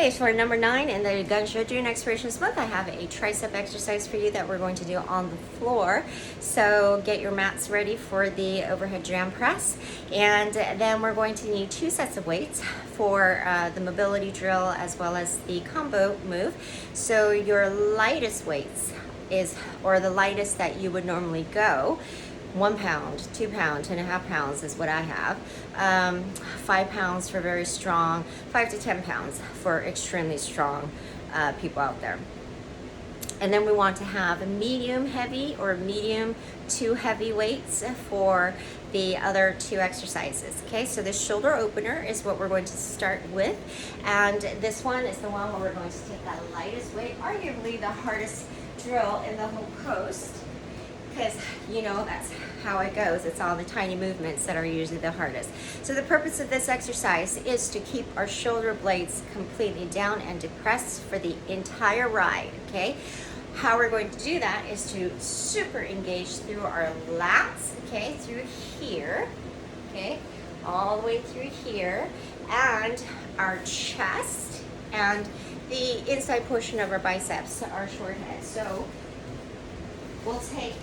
Hey, so for number 9 in the GunShow during Explorations Month, I have a tricep exercise for you that we're going to do on the floor. So get your mats ready for the overhead jam press. And then we're going to need 2 sets of weights for the mobility drill as well as the combo move. So your lightest weights is, or the lightest that you would normally go, 1 pound, 2 pounds, 2.5 pounds is what I have. 5 pounds for very strong, 5 to 10 pounds for extremely strong people out there. And then we want to have a medium heavy or medium to heavy weights for the other 2 exercises. Okay, so the shoulder opener is what we're going to start with. And this one is the one where we're going to take that lightest weight, arguably the hardest drill in the whole coast. Because you know that's how it goes. It's all the tiny movements that are usually the hardest. So the purpose of this exercise is to keep our shoulder blades completely down and depressed for the entire ride, okay? How we're going to do that is to super engage through our lats, okay, through here, okay, all the way through here, and our chest, and the inside portion of our biceps, our short head. So we'll take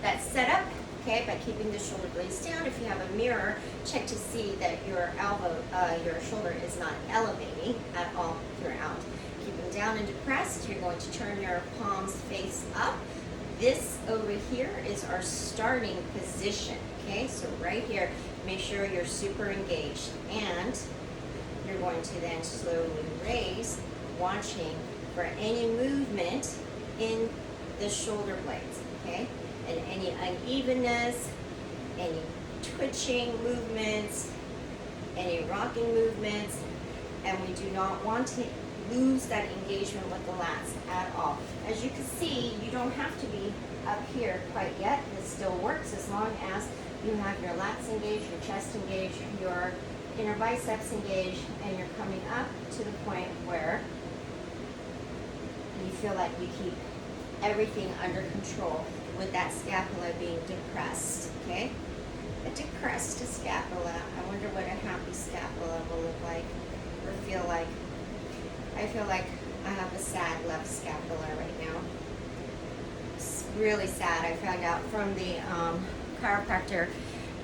that setup, okay, by keeping the shoulder blades down. If you have a mirror, check to see that your elbow, your shoulder is not elevating at all throughout. Keep them down and depressed. You're going to turn your palms face up. This over here is our starting position, okay? So right here, make sure you're super engaged. And you're going to then slowly raise, watching for any movement in the shoulder blades, okay? And any unevenness, any twitching movements, any rocking movements, and we do not want to lose that engagement with the lats at all. As you can see, you don't have to be up here quite yet. This still works as long as you have your lats engaged, your chest engaged, your inner biceps engaged, and you're coming up to the point where you feel like you keep everything under control with that scapula being depressed, okay? A depressed scapula. I wonder what a happy scapula will look like or feel like. I feel like I have a sad left scapula right now. It's really sad. I found out from the chiropractor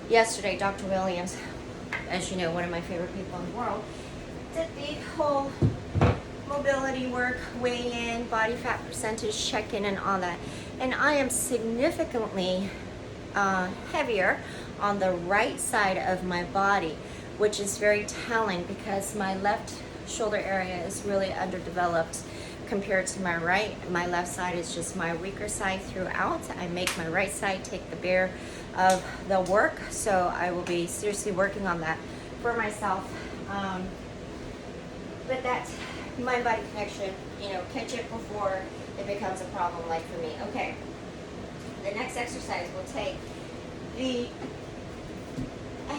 yesterday, Dr. Williams, as you know, one of my favorite people in the world, did the whole mobility work, weigh in, body fat percentage, check in, and all that. And I am significantly heavier on the right side of my body, which is very telling because my left shoulder area is really underdeveloped compared to my right. My left side is just my weaker side throughout. I make my right side take the bear of the work, so I will be seriously working on that for myself. But that mind body connection, you know, catch it before it becomes a problem like for me. Okay, the next exercise will take the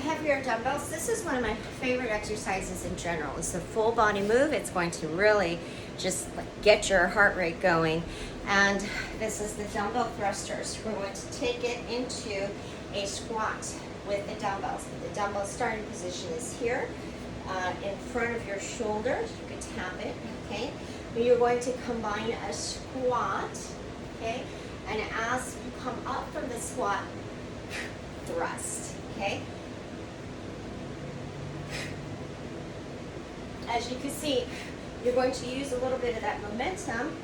heavier dumbbells. This is one of my favorite exercises in general. It's a full body move. It's going to really just like get your heart rate going. And this is the dumbbell thrusters. We're going to take it into a squat with the dumbbells. The dumbbell starting position is here in front of your shoulders. You can tap it, okay? But you're going to combine a squat, okay? And as you come up from the squat, thrust, okay? As you can see, you're going to use a little bit of that momentum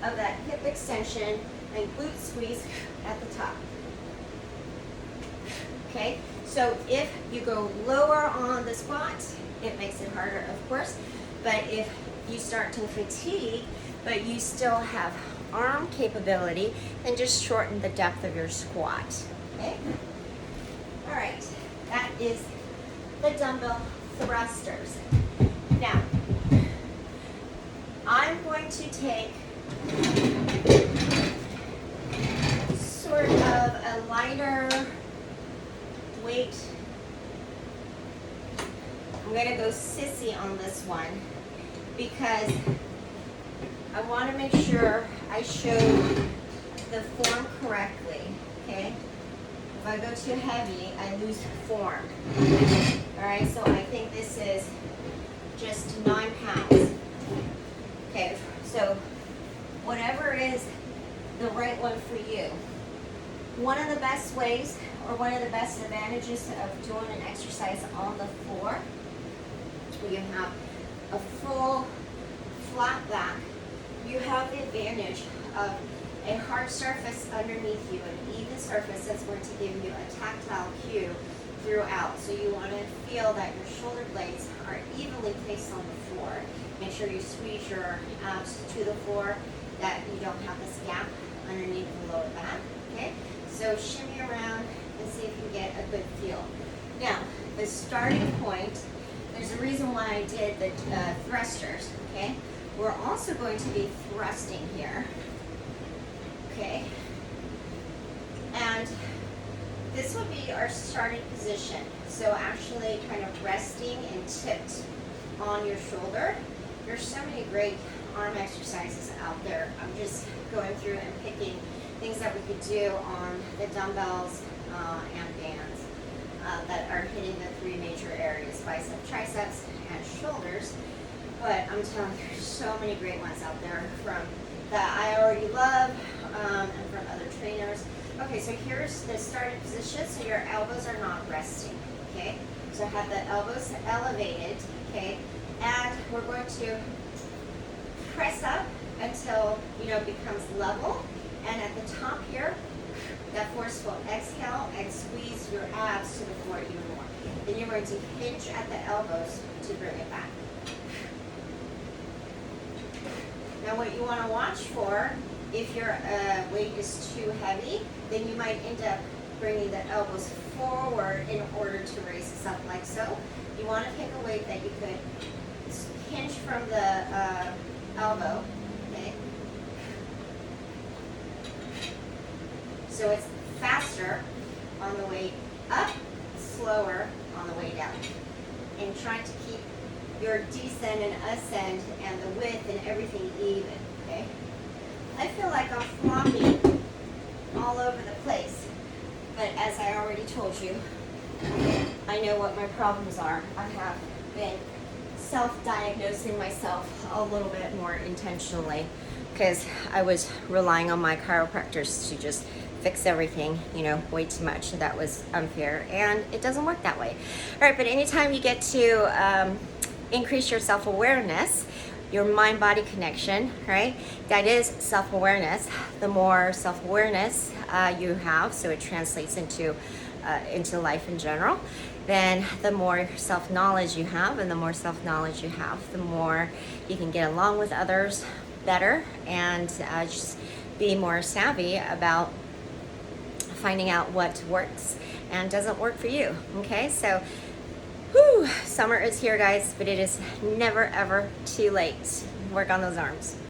of that hip extension and glute squeeze at the top. Okay, so if you go lower on the squat, it makes it harder, of course. But if you start to fatigue, but you still have arm capability, then just shorten the depth of your squat. Okay? All right, that is the dumbbell thrusters. Now, I'm going to take sort of a lighter weight. I'm going to go sissy on this one because I want to make sure I show the form correctly, okay? If I go too heavy, I lose form. All right, so I think this is one of the best ways, or one of the best advantages of doing an exercise on the floor, where you have a full flat back, you have the advantage of a hard surface underneath you, an even surface that's going to give you a tactile cue throughout. So you want to feel that your shoulder blades are evenly placed on the floor. Make sure you squeeze your abs to the floor, that you don't have this gap underneath the lower back. Okay, so shimmy around and see if you get a good feel. Now, the starting point, there's a reason why I did the thrusters. Okay, we're also going to be thrusting here. Okay, and this would be our starting position. So actually kind of resting and tipped on your shoulder. There's so many great arm exercises out there. I'm just going through and picking things that we could do on the dumbbells and bands that are hitting the three major areas, bicep, triceps, and shoulders. But I'm telling you, there's so many great ones out there from that I already love and from other trainers. Okay, so here's the starting position, so your elbows are not resting, okay? So have the elbows elevated, okay? And we're going to press up until, it becomes level. And at the top here, that forceful exhale, and squeeze your abs to the floor even more. Then you're going to hinge at the elbows to bring it back. Now what you want to watch for, if your weight is too heavy, then you might end up bringing the elbows forward in order to raise this up like so. You want to pick a weight that you could hinge from the elbow, okay? So it's faster on the way up, slower on the way down. And trying to keep your descend and ascend and the width and everything even, okay? I feel like I'm flopping all over the place, but as I already told you, I know what my problems are. I have been self-diagnosing myself a little bit more intentionally because I was relying on my chiropractors to just fix everything, way too much. That was unfair, and it doesn't work that way. All right, but anytime you get to increase your self-awareness, your mind-body connection, right? That is self-awareness. The more self-awareness you have, so it translates into life in general, then the more self-knowledge you have, and the more self-knowledge you have, the more you can get along with others better and just be more savvy about finding out what works and doesn't work for you, okay? So, summer is here, guys, but it is never, ever too late. Work on those arms.